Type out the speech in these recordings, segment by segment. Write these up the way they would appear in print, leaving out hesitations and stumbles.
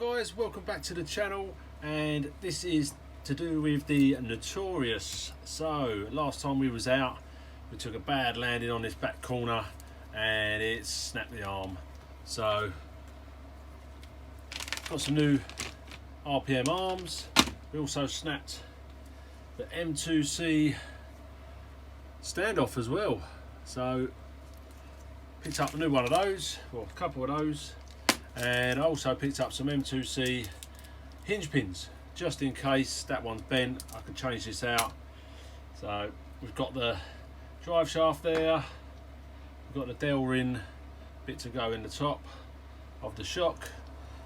guys, welcome back to the channel, and this is to do with the Notorious. So last time we was out, we took a bad landing on this back corner and it snapped the arm. So got some new RPM arms. We also snapped the M2c standoff as well, so picked up a new one of those, or a couple of those, and I also picked up some M2c hinge pins just in case that one's bent. I can change this out. So we've got the drive shaft there, we've got the dowel ring bit to go in the top of the shock.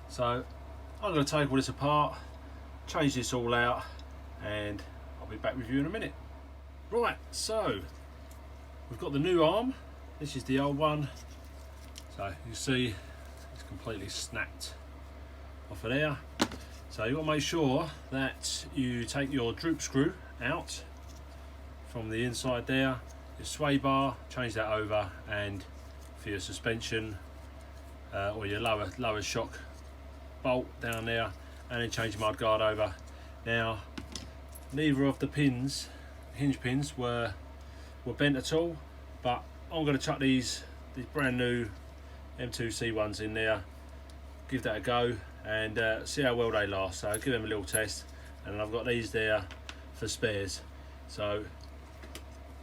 So I'm going to take all this apart, change this all out, and I'll be back with you in a minute. Right, so we've got the new arm. This is the old one. So you see it's completely snapped off of there. So you've got to make sure that you take your droop screw out from the inside there, your sway bar, change that over, and for your suspension or your lower shock bolt down there, and then change your mudguard over. Now neither of the pins, hinge pins, were bent at all, but I'm going to chuck these brand new M2c ones in there, give that a go, and see how well they last. So give them a little test, and I've got these there for spares. So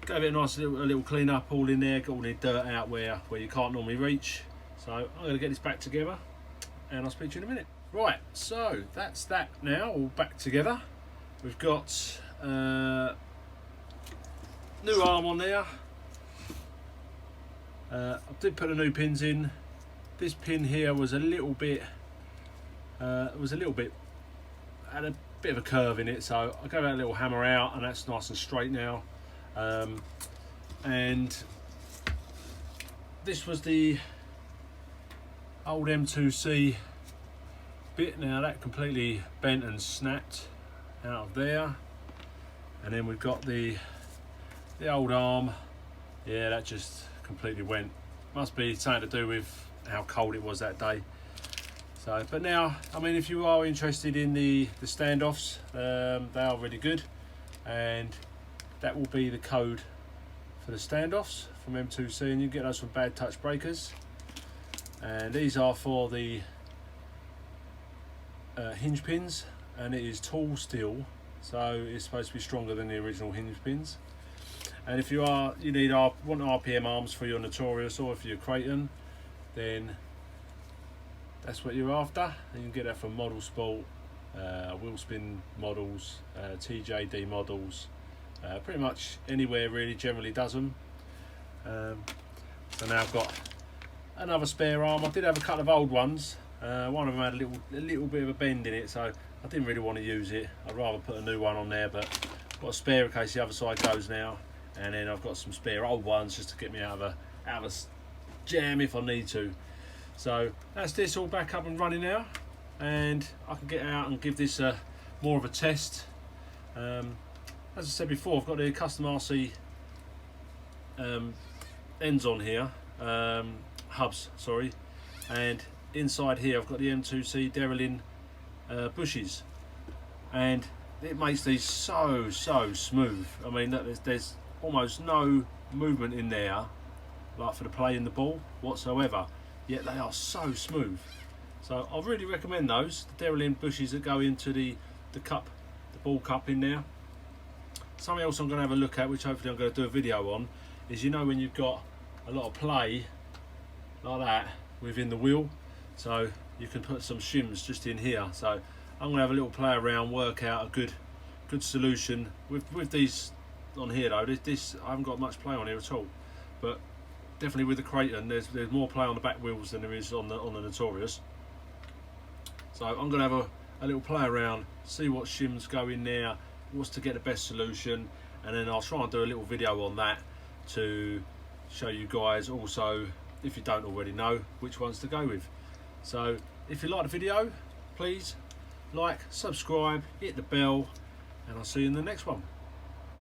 give it a nice little clean up all in there, get all the dirt out where you can't normally reach. So I'm going to get this back together and I'll speak to you in a minute. Right, so that's that now, all back together. We've got new arm on there. I did put the new pins in. This pin here was a little bit had a bit of a curve in it, so I gave that a little hammer out, and that's nice and straight now. And this was the old M2c bit. Now that completely bent and snapped out of there, and then we've got the old arm. Yeah, that just completely went. Must be something to do with how cold it was that day. So, but now, I mean, if you are interested in the standoffs, they are really good, and that will be the code for the standoffs from M2c, and you get those from Bad Touch Breakers. And these are for the hinge pins, and it is tall steel, so it's supposed to be stronger than the original hinge pins. And if you want RPM arms for your Notorious or for your Creighton, then that's what you're after. And you can get that from Model Sport, Wheel Spin models, TJD models, pretty much anywhere really generally does them. So now I've got another spare arm. I did have a couple of old ones. One of them had a little bit of a bend in it, so I didn't really want to use it. I'd rather put a new one on there, but I've got a spare in case the other side goes now. And then I've got some spare old ones just to get me out of a jam if I need to. So that's this all back up and running now, and I can get out and give this more of a test. As I said before, I've got the custom RC ends on here, hubs, sorry, and inside here I've got the M2c Derrylin bushes, and it makes these so smooth. I mean, look, there's almost no movement in there, like for the play in the ball whatsoever, yet they are so smooth. So I really recommend those, the Derrylin bushes that go into the cup, the ball cup in there. Something else I'm going to have a look at, which hopefully I'm going to do a video on, is, you know, when you've got a lot of play like that within the wheel, so you can put some shims just in here. So I'm going to have a little play around, work out a good solution with these on here though. This I haven't got much play on here at all, but definitely with the Creighton there's more play on the back wheels than there is on the Notorious. So I'm going to have a little play around, see what shims go in there, what's to get the best solution, and then I'll try and do a little video on that to show you guys also, if you don't already know, which ones to go with. So if you like the video, please like, subscribe, hit the bell, and I'll see you in the next one.